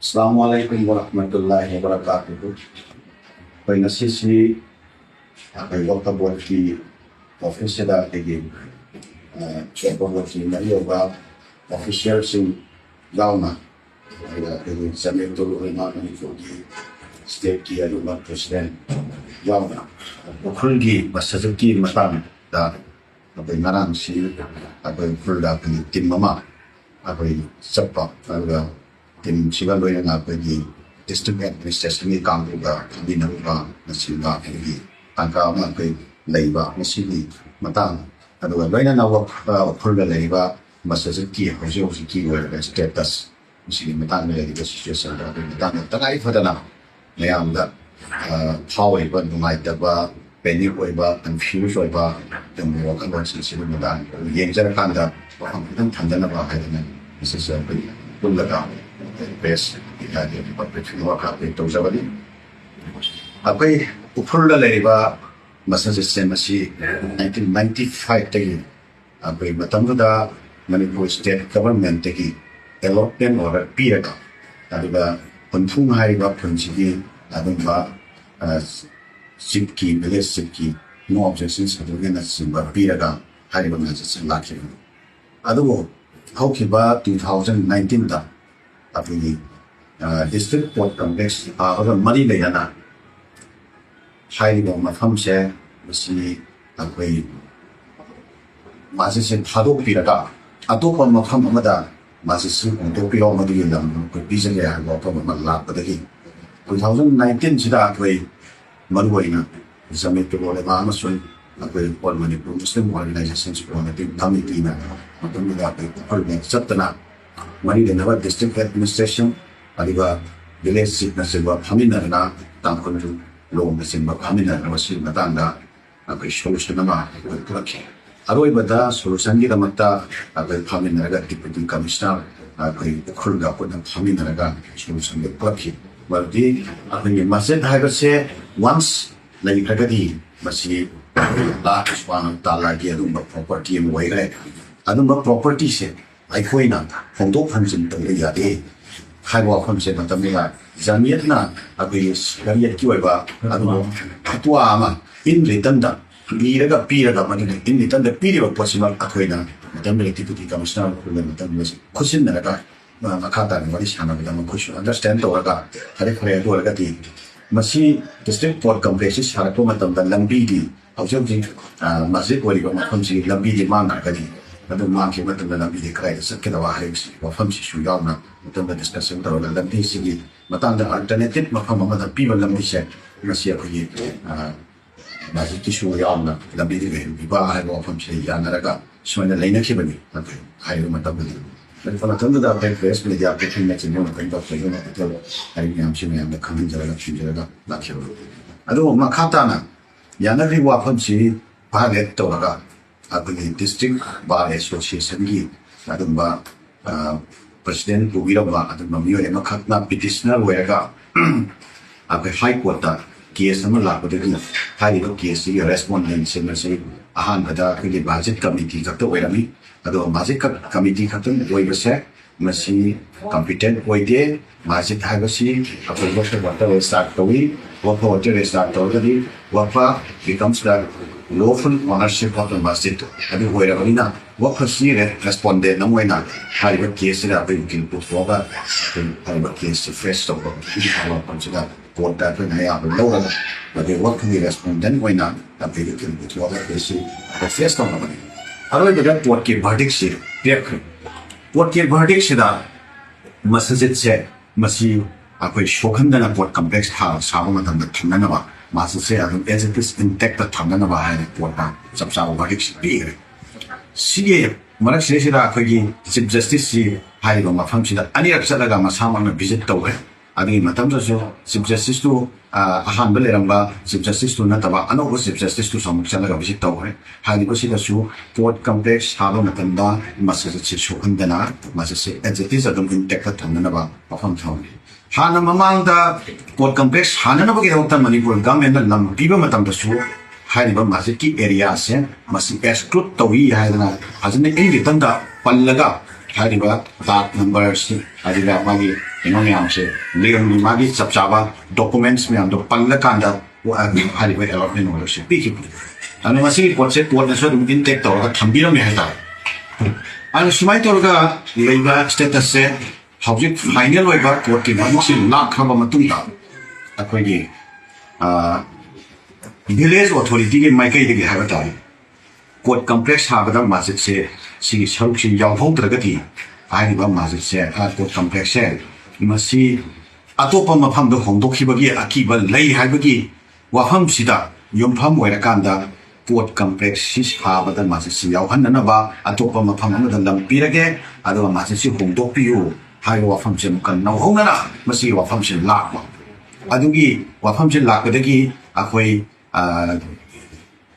Assalamualaikum warahmatullahi wabarakatuh. Kaya nasisi ay wakabot ki official dagi wakabot ki na yoga official sing gauna ay sa metro mga kanito ki state ki alumang president gauna. Ukulgi masasuki matang da abay marang si abay kulda ki tim mama abay sapa aga tim sigalo yung abay district administration ni Kampuga binaruga na sila kini angka abay laiba na sili matang ano ba na nawak kulda laiba masasuki hosi wala status sili matang na yung situation na matang tagay pa na mayam da how ba nungay ba panic ba confused ba yung mga kanong sila matang yung sa kanda ang tanda na ba kaya na isa sa bulaga best ikadi pagpapituwa ka ito sa bali ako'y upurla laiba masasisema si 1995 tagi ako'y matamda Manipur State Government tagi allotment or piraga diba puntung hari ba punjigi ba sipki village sipki no objections adugen na simba piraga hari ba nasa laki adugo haukiba 2019 da apni district court complex mari layana hai ba mafam se masi akoi masisi thadok piraga atopa mafam amada masisi ongtok piro madi lam ko bijan ya ba pa mala padagi 2019 sida akoi maruwaina zamit ko le ma masun akoi all Manipur Muslim organizations ko na tin committee na matumida ko ko satna mari de nawa district administration aliba village seat na silba phamina na tangkon lo na silba phamina na wasil na tanda ako'y solution naman ako'y aroy bada solution gi damata ako'y phamina na deputy commissioner ako'y khulga ko ng phamina na solution gi plaki baldi ako'y masen haigase once lai kagadi masi la swang talagi adum property mo wai adum property se aiko'y na hongdok hamsin tang yade haiwa hamsin matamila zamiat na ako'y kariyat kiway ba adum atwa ama in return da piraga mani in return da piriwa possible ako'y na matamila deputy commissioner ko na matamila kusin na ka makata ni wali sana bilang kusin understand to ka hari to ka ti masi district court complexes harapo matamda lambi di hausa ji masjid wali ko makamsi lambi di manga kadi adum mangki matamda lambi di krai sakit wa hari wa famsi shuyaw na matamda discussion to la lambi sigi matanda alternative makam mamada pi lambi se masi ako'y masjid ki shuyaw na lambi di ba hari wa famsi ya naraga shwana laina ki bani hari matamda Kalau tentu dah fresh boleh dia aplikasi macam mana kan tak perlu nak betul hari ni amsi ni ambil kami jalan nak kira. Aduh makata na, yang nak riwa pun si pahet tu lah. Aku ni district bar association ni, aduh ba presiden Bugiro ba aduh mamiyo yang makatna petitioner wega. Aku high court dah case nama laku tu hari tu case ni respondent semasa ahan ada kerja budget committee kata wega ni. Aduh masjid committee kata woi besar masih competent woi dia masjid hagasi apa waktu restart tawi waktu restart tawi jadi wapa becomes the lawful ownership of the masjid aduh woi dah na wapa si respondent namu na hari ber case dah bikin putwa hari ber case fresh tu kalau pun sudah kota tu ni apa lawan bagi waktu respondent woi na tapi bikin putwa case fresh tu nama ni Aroy beda court के verdict से देख court के verdict से दा मस्जिद से मसी अकोई शोखंदा ना court complex था साहु मतम द थंगा ना बा मस्जिद से Arun as it is intact the Thanga ना बा है court ना सब साहु verdict से भी है सीए मरा से दा अकोई की chief justice से हाई लो मफहम से दा अनी अक्सर लगा मसामा में visit तो है अभी मतम जो chief justice तो ahan beli ramba chief justice tu na taba ano ko chief justice tu samuk sana ga visit tau hai hari ko sida su court complex halo na tanda masase chi shokhan dana masase as it is adum intact thang na ba afam thau hana mamang da court complex hana na ba ki hota Manipur government na lam piba matam da su hari ba masjid ki area se masi exclude tawi hai na ajne in return da pallaga hari ba number si hari ba magi ino miyam se leon ni magi chap chaba documents miyam do pangla kanda wa hari wa allotment wala se pi ki ano masi pot se pot na so dum tin tek to ka thambira me hata ano sumai to ga leiba status se object final wa ba court ki ma si na khaba matung ta akoi gi village authority ki mai kai de ha ba ta court complex ha ba da ma se si saruk si yaw hong tra ga ti ai ba ma se court complex se masi atopa mafam do hong dok hi ba gi akiba lei ha ba gi wa pham sida yom pham wa ra kan da court complex si ha ba da ma si yaw han na ba atopa mafam ma da lam pi ra ge ado ma si hong dok pi yu hai wa pham se kan na hong na masi wa pham se la ba adugi wa pham se la ga da gi akoi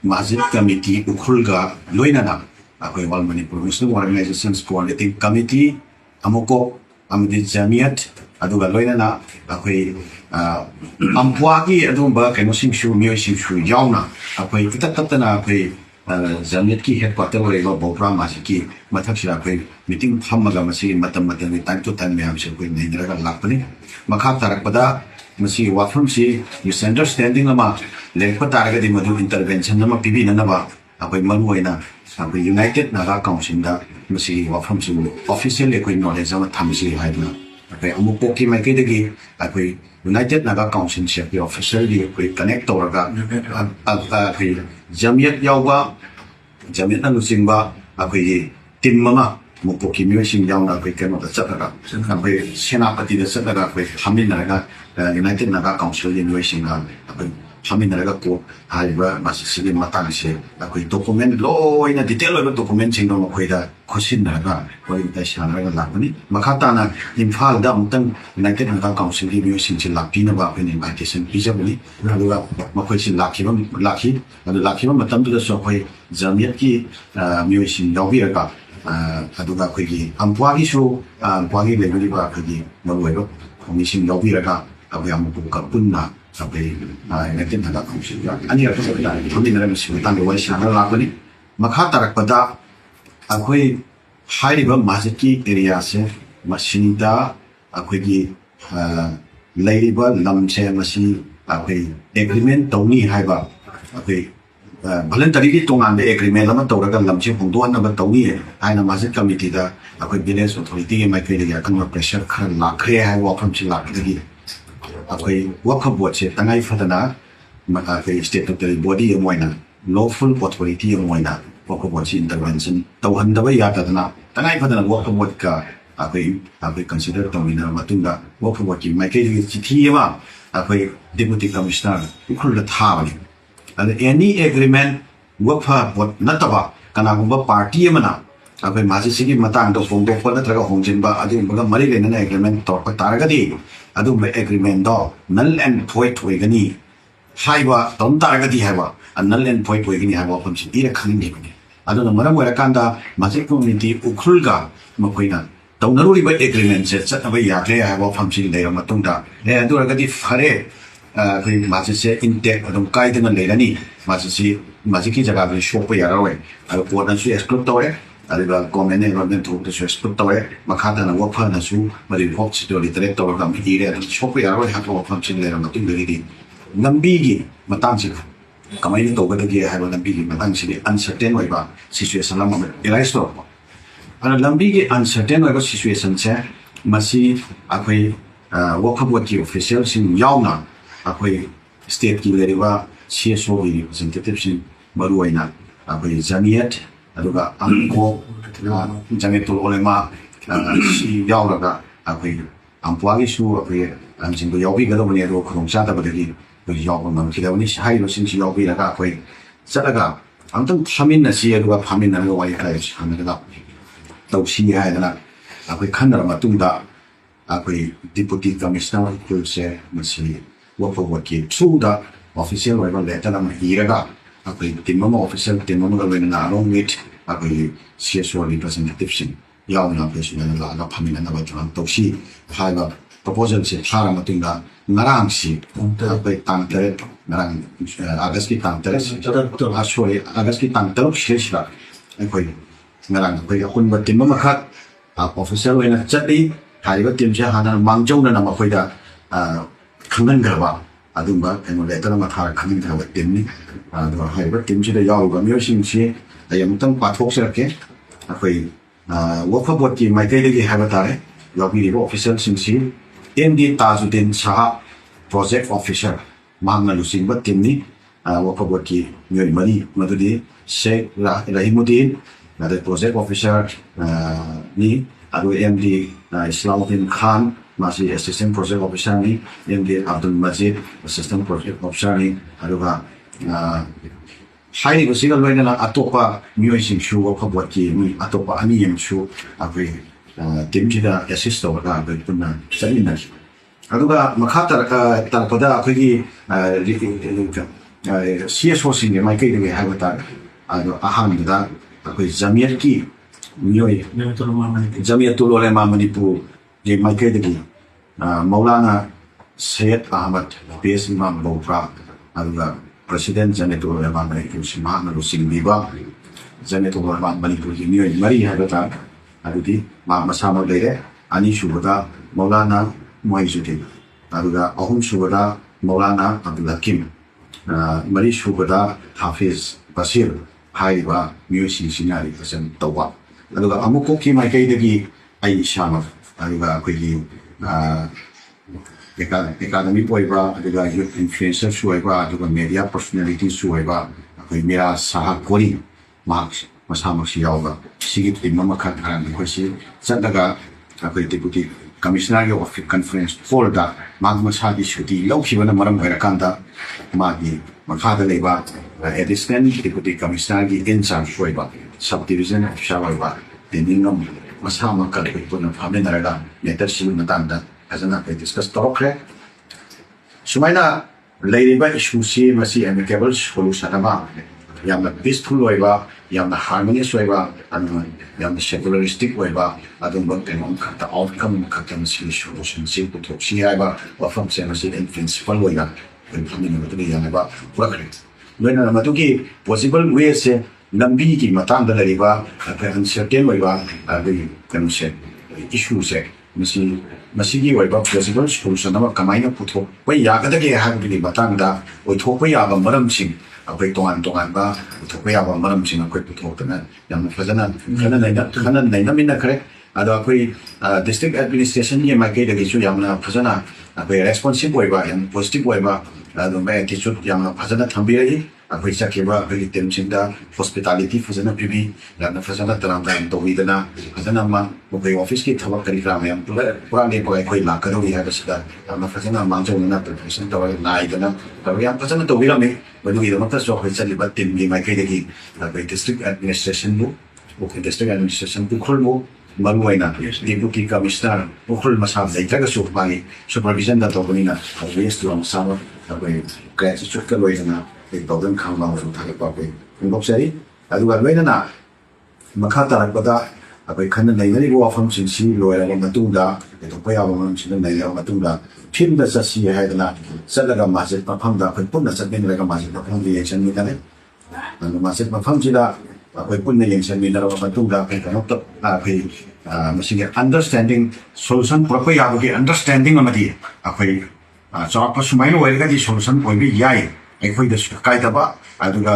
Masjid Committee ukhulga loina na akoi wal Manipur Muslim Organizations Coordinating Committee amoko amdi jamiat aduga loina na akoi ampwagi adumba keno singshu myo singshu yauna akoi kitat na akoi jamiat ki headquarter wa bopra masiki mathak sira akoi meeting thammaga masi matam time to time me am se koi nei dra lakpani makha tarak pada masi wafam si misunderstanding ama lekpa targa di madu intervention nama pibi na ba akoy maluoina akoy United Naga Council da masi wafam si official akoy knowledge ama thamsi haidna akoy amupo ki mai degi akoy United Naga Council se akoy official di akoy connect toraga akoy jamiat yawba jamiat na lusingba akoy team mama mupo ki myo sing yaw na akoy kemo da chataga akoy senapati da chataga akoy hamin naga United Naga Council in Washing akoy hamin naga ko haiba mas sige matang se akoy document lo ina detail lo document sing no akoy da khosin naga akoy da shan naga lakani makata na Imphal da mutang United Naga Council in Washing sin lakpi na ba akoy invitation pijabuni aduga makoy sin lakhi adu matam tu da so akoy jamiat ki myo sing yawi ka aduga akoy gi ampwagi so ampwagi level ba akoy gi malwai ro commission yawi ka akoy amupu ka punna akoy United Naga Council ani ra so da kami na misi tan do wai shana la bani makha tarak pada akoy hai ba masjid ki area se masinda akoy gi leiba lam se masi akoy agreement tawni hai ba akoy voluntary ki tongan de agreement lama tawraga lam che hongdo an ba tawni hai na masjid committee da akoy village authority ki mai kai de kan pressure khan la khre hai wa pham chi la de akoy wakha board se tangai fadana akoy statutory body amoina lawful authority amoina wakha board si intervention tawhan da ba ya tadana tangai fadana wakha board ka akoy consider tawina matunda wakha board ki mai kai chithi ma akoy deputy commissioner ukhul da thawani and any agreement wakha board nataba kana gumba party amana akoy maji sigi matang do fong do ko na traga hongjin ba adi baga mari le na agreement to pa taragadi adu me agreement do null and void hoigani haiba tom taragadi haiba null and void hoigani haiba pamsi ira khangni ni adu na maram wara kanda maji community ukhulga makoina taunaruri ba agreement se chataba yatre haiba pamsi le ma tungda le adu ragadi fare koi maji se intact adum kaidana le rani maji ki jaga bi shop ya rawe adu ko na su exclude tore adiba comment environment to the spot tore makata na work na su mari hot to literate to kam ire shop ya ro ha ko pham chin le ma tu le di nambi gi matang si kamai ni to ga gi ha ba nambi gi matang si uncertain wai ba situation la ma erais to ana nambi gi uncertain wai ba situation che masi akoi work of what official sin yauna akoi state ki le ba CSO representative sin maru waina akoi jamiat aduga angko jamitul ulama si yauraga akoy ampwagi su akoy anjing yawi ga do ne ro khong sa da badagi do yaw ma ki da ni hai ro sin si yawi la ga akoy sadaga amtang thamin na si aduga phamin na wai kai han da tau si hai da akoy khanra ma tung da akoy deputy commissioner ko se masi wo for what ki chu da official wai ba letter na ma hiraga akoy timama official timama ga wen na along with akoy CSO representative sin yaw na president la la phamina na ba jang to si hai ba proposal se thara ma tinga ngarang si akoy tang tere ngarang august ki tang tere sorry august ki tang tere shesh la akoy ngarang akoy akun ba timama khat official wen na chati ꯍꯥꯏꯔꯤꯕ ꯇꯤꯝꯁꯦ ꯍꯥꯟꯅ ꯃꯥꯡꯖꯧꯅꯅ ꯃꯈꯣꯏꯗ ꯈꯪꯍꯟꯈ꯭ꯔꯕ ꯑꯗꯨꯝꯕ ꯀꯩꯅꯣ letter ꯑꯃ ꯊꯥꯔꯒ ꯈꯪꯍꯟꯈ꯭ꯔꯕ ꯇꯤꯝꯅꯤ ꯑꯗꯨꯒ ꯍꯥꯏꯔꯤꯕ ꯇꯤꯝꯁꯤꯗ ꯌꯥꯎꯔꯤꯕ ꯃꯤꯑꯣꯏꯁꯤꯡꯁꯤ ꯑꯩ ꯑꯃꯨꯛꯇꯪ ꯄꯥꯊꯣꯛꯆꯔꯛꯀꯦ ꯑꯩꯈꯣꯏ ꯋꯥꯛꯐ ꯕꯣꯔꯗꯀꯤ ꯃꯥꯏꯀꯩꯗꯒꯤ ꯍꯥꯏꯕ ꯇꯥꯔꯦ ꯌꯥꯎꯕꯤꯔꯤꯕ ꯑꯣꯐꯤꯁꯤꯌꯦꯜꯁꯤꯡꯁꯤ MD ꯇꯥꯖꯨꯗꯤꯟ ꯁꯥꯍ ꯄ꯭ꯔꯣꯖꯦꯛ ꯑꯣꯐꯤꯁꯔ ꯃꯍꯥꯛꯅ ꯂꯨꯆꯤꯡꯕ ꯇꯤꯝꯅꯤ ꯋꯥꯛꯐ ꯕꯣꯔꯗꯀꯤ ꯃꯤꯑꯣꯏ ꯃꯔꯤ ꯃꯗꯨꯗꯤ ꯁꯦꯈ ꯔꯍꯤꯃꯨꯗꯤꯟ ꯑꯗꯩ ꯄ꯭ꯔꯣꯖꯦꯛ ꯑꯣꯐꯤꯁꯔ ꯅꯤ ꯑꯗꯨꯒ MD ꯏꯁꯂꯥꯃꯨddin ꯈꯥꯟ ꯃꯥꯁꯤ ꯑꯦꯁꯤꯁꯇꯦꯟ ꯄ꯭ꯔꯣꯖꯦꯛ ꯑꯣꯐꯤꯁꯔꯅꯤ MD Abdul Majid assistant project ꯑꯣꯐꯤꯁꯔꯅꯤ ꯑꯗꯨꯒ ꯍꯥꯏꯔꯤꯕꯁꯤꯒ ꯂꯣꯏꯅꯅ ꯑꯇꯣꯞꯄ ꯃꯤꯑꯣꯏꯁꯤꯡꯁꯨ ꯋꯥꯛꯐ ꯕꯣꯔꯗꯀꯤ ꯃꯤ ꯑꯇꯣꯞꯄ ꯑꯅꯤ ꯑꯃꯁꯨ ꯑꯩꯈꯣই ꯇꯤꯝꯁꯤꯗ ꯑꯦꯁꯤꯁ ꯇꯧꯔꯒ ꯑꯩꯈꯣꯏ ꯄꯨꯟꯅ ꯆꯠꯃꯤꯟꯅꯈꯤ ꯑꯗꯨꯒ ꯃꯈꯥ ꯇꯥꯔꯛꯄꯗ ꯑꯩꯈꯣꯏꯒꯤ CSOꯁꯤꯡꯒꯤ ꯃꯥꯏꯀꯩꯗꯒꯤ ꯍꯥꯏꯕ ꯇꯥꯔꯦ ꯑꯗꯣ ꯑꯍꯥꯟꯕꯗ ꯑꯩꯈꯣꯏ ꯖꯃꯤꯌꯠꯀꯤ ꯃꯤꯑꯣꯏ ꯖꯃꯤꯌꯠꯇꯨꯜ ꯎꯂꯦꯃꯥ ꯃꯅꯤꯄꯨꯔꯒꯤ ꯃꯥꯏꯀꯩꯗꯒꯤ ꯃꯧꯂꯥꯅꯥ ꯁꯩꯌꯗ ꯑꯍꯃꯗ PH ꯏꯃꯥꯝ ꯕꯧꯄ꯭ꯔꯥ ꯑꯗꯨꯒ ꯄ꯭ꯔꯁꯤꯗꯦꯟꯠ ꯖꯃꯤꯌꯠꯇꯨꯜ ꯎꯂꯦꯃꯥ ꯃꯅꯤꯄꯨꯔꯁꯤ ꯃꯍꯥꯛꯅ ꯂꯨꯆꯤꯡꯕꯤꯕ ꯖꯃꯤꯌꯠꯇꯨꯜ ꯎꯂꯦꯃꯥ ꯃꯅꯤꯄꯨꯔꯒꯤ ꯃꯤꯑꯣꯏ ꯃꯔꯤ ꯍꯥꯏꯕ ꯇꯥꯔꯦ ꯑꯗꯨꯗꯤ ꯃꯍꯥꯛ ꯃꯁꯥꯃꯛ ꯂꯩꯔꯦ ꯑꯅꯤꯁꯨꯕꯗ ꯃꯧꯂꯥꯅꯥ ꯃꯣꯏꯖꯨꯗꯤꯟ ꯑꯗꯨꯒ ꯑꯍꯨꯝꯁꯨꯕꯗ ꯃꯧꯂꯥꯅꯥ ꯑꯕꯗꯨꯜ ꯍꯀꯤꯝ ꯃꯔꯤꯁꯨꯕꯗ ꯍꯥꯐꯤꯖ ꯕꯁꯤꯔ ꯍꯥꯏꯔꯤꯕ ꯃꯤꯑꯣꯏꯁꯤꯡꯁꯤꯅ ꯔꯤꯄ꯭ꯔꯖꯦꯟꯠ ꯇꯧꯕ ꯑꯗꯨꯒ ꯑꯃꯨꯛꯀꯣꯛꯀꯤ ꯃꯥꯏꯀꯩꯗꯒꯤ ꯑꯩ ꯏꯁꯥꯃꯛ ꯑꯗꯨꯒ ꯑꯩꯈꯣꯏꯒꯤ ꯑꯦꯀꯥꯗꯃꯤꯛ ꯑꯣꯏꯕ ꯑꯗꯨꯒ ꯌꯨꯠ ꯏꯟꯐ꯭ꯂꯨꯌꯦꯟꯁꯔꯁꯨ ꯑꯣꯏꯕ ꯑꯗꯨꯒ ꯃꯦꯗꯤꯌꯥ ꯄꯔꯁꯣꯅꯦꯂꯤꯇꯤꯁꯨ ꯑꯣꯏꯕ ꯑꯩꯈꯣꯏ ꯃꯤꯔꯥꯖ ꯁꯥꯍ ꯀꯣꯔꯤ ꯃꯍꯥꯛ ꯃꯁꯥꯃꯛꯁꯤ ꯌꯥꯎꯕ ꯁꯤꯒꯤ ꯇꯤꯝ ꯑꯃꯈꯛ ꯑꯩꯈꯣꯏꯁꯤ ꯆꯠꯂꯒ ꯑꯩꯈꯣꯏ ꯗꯤꯄꯨꯇꯤ ꯀꯃꯤꯁꯅꯔꯒꯤ ꯑꯣꯐꯤꯁ ꯀꯟꯐꯔꯦꯟꯁ ꯍꯣꯜꯗ ꯃꯍꯥꯛ ꯃꯁꯥꯒꯤ ꯁꯨꯇꯤ ꯂꯧꯈꯤꯕꯅ ꯃꯔꯝ ꯑꯣꯏꯔꯀꯥꯟꯗ ꯃꯥꯒꯤ ꯃꯈꯥꯗ ꯂꯩꯕ ꯑꯦꯗꯤꯁꯅꯦꯜ ꯗꯤꯄꯨꯇꯤ ꯀꯃꯤꯁꯅꯔꯒꯤ ꯏꯟꯆꯥꯔꯖ ꯑꯣꯏꯕ ꯁꯕ ꯗꯤꯕꯤꯖꯟ ꯑꯣꯐꯤꯁꯥꯔ ꯑꯣꯏꯕ ꯇꯦꯅꯤꯡ ꯃꯁꯥꯃꯛꯀ ꯑꯩꯈꯣꯏ ꯄꯨꯟꯅ ꯐꯝꯃꯤꯟꯅꯔꯒ ꯃꯦꯇꯔꯁꯤꯒꯤ ꯃꯇꯥꯡꯗ ꯐꯖꯅ ꯑꯩꯈꯣꯏ ꯗꯤꯁꯀꯁ ꯇꯧꯔꯛꯈ꯭ꯔꯦ ꯁꯨꯃꯥꯏꯅ ꯂꯩꯔꯤꯕ ꯏꯁꯨꯁꯤ ꯃꯁꯤ ꯑꯦꯃꯤꯀꯦꯕꯜ ꯁꯣꯂꯨꯁꯟ ꯑꯃ ꯌꯥꯝꯅ ꯄꯤꯁꯐꯨꯜ ꯑꯣꯏꯕ ꯌꯥꯝꯅ ꯍꯥꯔꯃꯣꯅꯤꯌꯁ ꯑꯣꯏꯕ ꯑꯗꯨꯒ ꯌꯥꯝꯅ ꯁꯦꯀꯨꯂꯔꯤꯁꯇꯤꯛ ꯑꯣꯏꯕ ꯑꯗꯨꯝꯕ ꯀꯩꯅꯣꯝ ꯈꯛꯇ ꯑꯥꯎꯠꯀꯝ ꯈꯛꯇ ꯃꯁꯤꯒꯤ ꯁꯣꯂꯨꯁꯟꯁꯤ ꯄꯨꯊꯣꯛꯁꯤ ꯍꯥꯏꯕ ꯋꯥꯐꯝꯁꯦ ꯃꯁꯤ ꯄ꯭ꯔꯤꯟꯁꯤꯄꯜ ꯑꯣꯏꯅ ꯑꯩꯈꯣꯏ ꯐꯝꯃꯤꯟꯅꯕꯗꯨꯗ ꯌꯥꯅꯕ ꯄꯨꯔꯛꯈ꯭ꯔꯦ ꯂꯣꯏꯅꯅ ꯃꯗꯨꯒꯤ ꯄꯣꯁꯤꯕꯜ ꯋꯦꯁꯦ ꯂꯝꯕꯤꯒꯤ ꯃꯇꯥꯡꯗ ꯂꯩꯔꯤꯕ ꯑꯩꯈꯣꯏ ꯑꯟꯁꯔꯇꯦꯟ ꯑꯣꯏꯕ ꯑꯩꯈꯣꯏ ꯀꯩꯅꯣꯁꯦ ꯏꯁꯨꯁꯦ ꯃꯁꯤꯒꯤ ꯑꯣꯏꯕ ꯄꯣꯁꯤꯕꯜ ꯁꯣꯂꯨꯁꯟ ꯑꯃ ꯀꯃꯥꯏꯅ ꯄꯨꯊꯣꯛꯄ ꯌꯥꯒꯗꯒꯦ ꯍꯥꯏꯕꯒꯤ ꯃꯇꯥꯡꯗ ꯑꯣꯏꯊꯣꯛꯄ ꯌꯥꯕ ꯃꯔꯝꯁꯤꯡ ꯑꯩꯈꯣꯏ ꯇꯣꯉꯥꯟꯕ ꯄꯨꯊꯣꯛꯄ ꯌꯥꯕ ꯃꯔꯝꯁꯤꯡ ꯑꯩꯈꯣꯏ ꯄꯨꯊꯣꯛꯇꯅ ꯌꯥꯝꯅ ꯐꯖꯅ ꯈꯟꯅ ꯅꯩꯅꯃꯤꯟꯅꯈ꯭ꯔꯦ ꯑꯗꯣ ꯑꯩꯈꯣꯏ ꯗꯤꯁꯇ꯭ꯔꯤꯛ ꯑꯦꯗꯃꯤꯅꯤꯁꯇ꯭ꯔꯦꯁꯟꯒꯤ ꯃꯥꯏꯀꯩꯗꯒꯤꯁꯨ ꯌꯥꯝꯅ ꯐꯖꯅ ꯑꯩꯈꯣꯏ ꯔꯦꯁꯄꯣꯟꯁꯤꯕ ꯑꯣꯏꯕ ꯌꯥꯝꯅ ꯄꯣꯖꯤꯇꯤꯕ ꯑꯣꯏꯕ ꯑꯗꯨꯝꯕ ꯑꯦꯇꯤꯆꯨꯗ ꯌꯥꯝꯅ ꯐꯖꯅ ꯊꯝꯕꯤꯔꯛꯏ ꯑꯩꯈꯣꯏ ꯆꯠꯈꯤꯕ ꯑꯩꯈꯣꯏꯒꯤ ꯇꯤꯝꯁꯤꯡꯗ ꯍꯣꯁꯄꯤꯇꯥꯂꯤꯇꯤ ꯐꯖꯅ ꯄꯤꯕꯤ ꯌꯥꯝꯅ ꯐꯖꯅ ꯇꯔꯥꯝ ꯇꯧꯕꯤꯗꯅ ꯐꯖꯅ ꯃꯈꯣꯏ ꯑꯣꯐꯤꯁꯀꯤ ꯊꯕꯛ ꯀꯔꯤ ꯀꯔꯥ ꯃꯌꯥꯝ ꯄꯨꯔꯥ ꯂꯦꯞꯄꯒ ꯑꯩꯈꯣꯏ ꯂꯥꯛꯀꯗꯧꯔꯤ ꯍꯥꯏꯕꯁꯤꯗ ꯌꯥꯝꯅ ꯐꯖꯅ ꯃꯥꯡꯖꯧꯅꯅ ꯄ꯭ꯔꯤꯄꯦꯔꯦꯁꯟ ꯇꯧꯔꯒ ꯅꯥꯏꯗꯅ ꯇꯧꯔꯒ ꯌꯥꯝ ꯐꯖꯅ ꯇꯧꯕꯤꯔꯝꯃꯤ ꯃꯗꯨꯒꯤꯗꯃꯛꯇꯁꯨ ꯑꯩꯈꯣꯏ ꯆꯠꯂꯤꯕ ꯇꯤꯝꯒꯤ ꯃꯥꯏꯀꯩꯗꯒꯤ ꯑꯩꯈꯣই ꯗꯤꯁꯇ꯭ꯔꯤꯛ ꯑꯦꯗꯃꯤꯅꯤꯁꯇ꯭ꯔꯦꯁꯟ ꯎꯈ꯭ꯔꯨꯜꯕꯨ ꯃꯔꯨꯑꯣꯏꯅ ꯗꯤꯄꯨꯇꯤ ꯀꯃꯤꯁꯅꯔ ꯎꯈ꯭ꯔꯨꯜ ꯃꯁꯥ ꯂꯩꯇ꯭ꯔꯒꯁꯨ ꯃꯥꯒꯤ ꯁꯨꯄꯔꯚꯤꯖꯟꯗ ꯇꯧꯕꯅꯤꯅ ꯋꯦꯁꯇꯨ ꯃꯁꯥꯃꯛ ꯑꯩꯈꯣꯏ ꯒ꯭ꯔꯦꯇꯤꯆꯨꯗꯀ ꯂꯣꯏꯅꯅ ꯑꯩꯈꯣꯏ ꯇꯧꯗꯨꯅ ꯈꯪꯕ ꯑꯃꯁꯨꯡ ꯊꯥꯒꯠꯄ ꯑꯩꯈꯣই ꯐꯣꯡꯗꯣꯛꯆꯔꯤ ꯑꯗꯨꯒ ꯂꯣꯏꯅꯅ ꯃꯈꯥ ꯇꯥꯔꯛꯄꯗ ꯑꯩꯈꯣꯏ ꯈꯟꯅ ꯅꯩꯅꯔꯤꯕ ꯋꯥꯐꯝꯁꯤꯡꯁꯤ ꯂꯣꯏꯔꯕ ꯃꯇꯨꯡꯗ ꯀꯩꯗꯧꯕ ꯌꯥꯕ ꯃꯔꯝꯁꯤꯡꯗ ꯅꯩꯅꯔꯕ ꯃꯇꯨꯡꯗ ꯐꯤꯜꯗ ꯆꯠꯁꯤ ꯍꯥꯏꯗꯅ ꯆꯠꯂꯒ ꯃꯁꯖꯤꯗ ꯃꯐꯝꯗ ꯑꯩꯈꯣꯏ ꯄꯨꯟꯅ ꯆꯠꯃꯤꯟꯅꯔꯒ ꯃꯁꯖꯤꯗ ꯃꯐꯝꯗ ꯌꯦꯡꯁꯤꯟꯃꯤꯟꯅꯔꯦ ꯑꯗꯨ ꯃꯁꯖꯤꯗ ꯃꯐꯝꯁꯤꯗ ꯑꯩꯈꯣꯏ ꯄꯨꯟꯅ ꯌꯦꯡꯁꯤꯟꯃꯤꯟꯅꯔꯕ ꯃꯇꯨꯡꯗ ꯑꯩꯈꯣꯏ ꯀꯩꯅꯣꯝꯇ ꯑꯩꯈꯣꯏ ꯃꯁꯤꯒꯤ ꯑꯟꯗꯔꯁꯇꯦꯟꯗꯤꯡ ꯁꯣꯂꯨꯁꯟ ꯄꯨꯔꯛꯄ ꯌꯥꯕꯒꯤ ꯑꯟꯗꯔꯁꯇꯦꯟꯗꯤꯡ ꯑꯃꯗꯤ ꯑꯩꯈꯣꯏ ꯆꯥꯎꯔꯥꯛꯄ ꯁꯨꯃꯥꯏꯅ ꯑꯣꯏꯔꯒꯗꯤ ꯁꯣꯂꯨꯁꯟ ꯑꯣꯏꯕ ꯌꯥꯏ ꯑꯩꯈꯣꯏꯗꯁꯨ ꯀꯥꯏꯗꯕ ꯑꯗꯨꯒ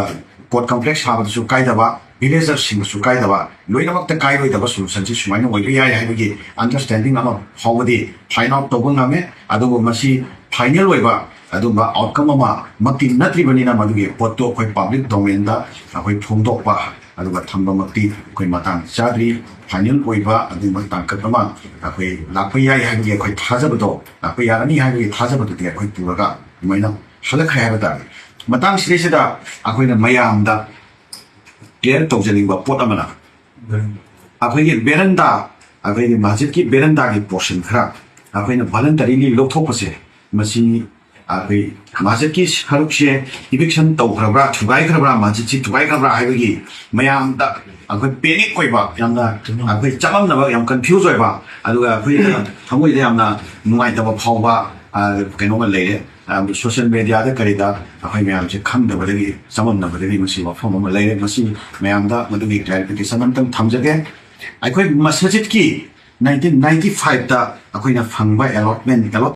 ꯀꯣꯔꯠ ꯀꯝꯄ꯭ꯂꯦꯛꯁ ꯁꯥꯕꯗꯁꯨ ꯀꯥꯏꯗꯕ ꯚꯤꯂꯦꯖꯔꯁꯤꯡꯗꯁꯨ ꯀꯥꯏꯗꯕ ꯂꯣꯏꯅꯃꯛꯇ ꯀꯥꯏꯔꯣꯏꯗꯕ ꯁꯣꯂꯨꯁꯟꯁꯤ ꯁꯨꯃꯥꯏꯅ ꯑꯣꯏꯕ ꯌꯥꯏ ꯍꯥꯏꯕꯒꯤ ꯑꯟꯗꯔꯁꯇꯦꯟꯗꯤꯡ ꯑꯃ ꯐꯥꯎꯕꯗꯤ ꯐꯥꯏꯟ ꯑꯥꯎꯠ ꯇꯧꯕ ꯉꯝꯃꯦ ꯑꯗꯨꯕꯨ ꯃꯁꯤ ꯐꯥꯏꯅꯦꯜ ꯑꯣꯏꯕ ꯑꯗꯨꯝꯕ ꯑꯥꯎꯠꯀꯝ ꯑꯃ ꯃꯛꯇꯤ ꯅꯠꯇ꯭ꯔꯤꯕꯅꯤꯅ ꯃꯗꯨꯒꯤ ꯄꯣꯠꯇꯣ ꯑꯩꯈꯣꯏ ꯄꯥꯕ꯭ꯂꯤꯛ ꯗꯣꯃꯦꯟꯗ ꯑꯩꯈꯣꯏ ꯐꯣꯡꯗꯣꯛꯄ ꯑꯗꯨꯒ ꯊꯝꯕꯃꯛꯇꯤ ꯑꯩꯈꯣꯏ ꯃꯇꯥꯡ ꯆꯥꯗ꯭ꯔꯤ ꯐꯥꯏꯅꯦꯜ ꯑꯣꯏꯕ ꯑꯗꯨꯒꯨꯝꯕ ꯇꯥꯡꯀꯛ ꯑꯃ ꯑꯩꯈꯣꯏ ꯂꯥꯛꯄ ꯌꯥꯏ ꯍꯥꯏꯕꯒꯤ ꯑꯩꯈꯣꯏ ꯊꯥꯖꯕꯗꯣ ꯂꯥꯛꯄ ꯌꯥꯔꯅꯤ ꯍꯥꯏꯕꯒꯤ ꯊꯥꯖꯕꯗꯨꯗꯤ ꯑꯩꯈꯣꯏ ꯄꯨꯔꯒ ꯑꯗꯨꯃꯥꯏꯅ ꯍꯜꯂꯛꯈ꯭ꯔꯦ ꯍꯥꯏꯕ ꯇꯥꯔꯦ ꯃꯇꯥꯡ ꯁꯤꯗꯩꯁꯤꯗ ꯑꯩꯈꯣꯏꯅ ꯃꯌꯥꯝꯗ ꯀ꯭ꯂꯤꯌꯔ ꯇꯧꯖꯅꯤꯡꯕ ꯄꯣꯠ ꯑꯃꯅ ꯑꯩꯈꯣꯏꯒꯤ ꯕꯦꯔꯟꯗꯥ ꯑꯩꯈꯣꯏꯒꯤ ꯃꯁꯖꯤꯗꯀꯤ ꯕꯦꯔꯟꯗꯥꯒꯤ ꯄꯣꯔꯁꯟ ꯈꯔ ꯑꯩꯈꯣꯏꯅ ꯚꯣꯂꯟꯇꯔꯤꯂꯤ ꯂꯧꯊꯣꯛꯄꯁꯦ ꯃꯁꯤ ꯑꯩꯈꯣꯏ ꯃꯁꯖꯤꯗꯀꯤ ꯁꯔꯨꯛꯁꯦ ꯏꯚꯤꯛꯁꯟ ꯇꯧꯈ꯭ꯔꯕ꯭ꯔꯥ ꯊꯨꯒꯥꯏꯈ꯭ꯔꯕ꯭ꯔꯥ ꯃꯁꯖꯤꯗꯁꯤ ꯊꯨꯒꯥꯏꯈ꯭ꯔꯕ꯭ꯔꯥ ꯍꯥꯏꯕꯒꯤ ꯃꯌꯥꯝꯗ ꯑꯩꯈꯣꯏ ꯄꯦꯅꯤꯛ ꯑꯣꯏꯕ ꯌꯥꯝꯅ ꯑꯩꯈꯣꯏ ꯆꯃꯝꯅꯕ ꯌꯥꯝ ꯀꯟꯐ꯭ꯌꯨꯖ ꯑꯣꯏꯕ ꯑꯗꯨꯒ ꯑꯩꯈꯣꯏꯅ ꯊꯃꯣꯏꯗ ꯌꯥꯝꯅ ꯅꯨꯡꯉꯥꯏꯇꯕ ꯐꯥꯎꯕ ꯀꯩꯅꯣꯃ ꯂꯩꯔꯦ ꯁꯣꯁꯤꯌꯦꯜ ꯃꯦꯗꯤꯌꯥꯗ ꯀꯔꯤꯗ ꯑꯩꯈꯣꯏ ꯃꯌꯥꯝꯁꯦ ꯈꯪꯗꯕꯗꯒꯤ ꯆꯃꯝꯅꯕꯗꯒꯤ ꯃꯁꯤ ꯋꯥꯐꯝ ꯑꯃ ꯂꯩꯔꯦ ꯃꯁꯤ ꯃꯌꯥꯝꯗ ꯃꯗꯨꯒꯤ ꯀ꯭ꯂꯥꯔꯤꯐꯤꯀꯦꯁꯟ ꯑꯃꯇꯪ ꯊꯝꯖꯒꯦ ꯑꯩꯈꯣꯏ ꯃꯁꯖꯤꯗꯀꯤ 1995 ꯗ ꯑꯩꯈꯣꯏꯅ ꯐꯪꯕ allotment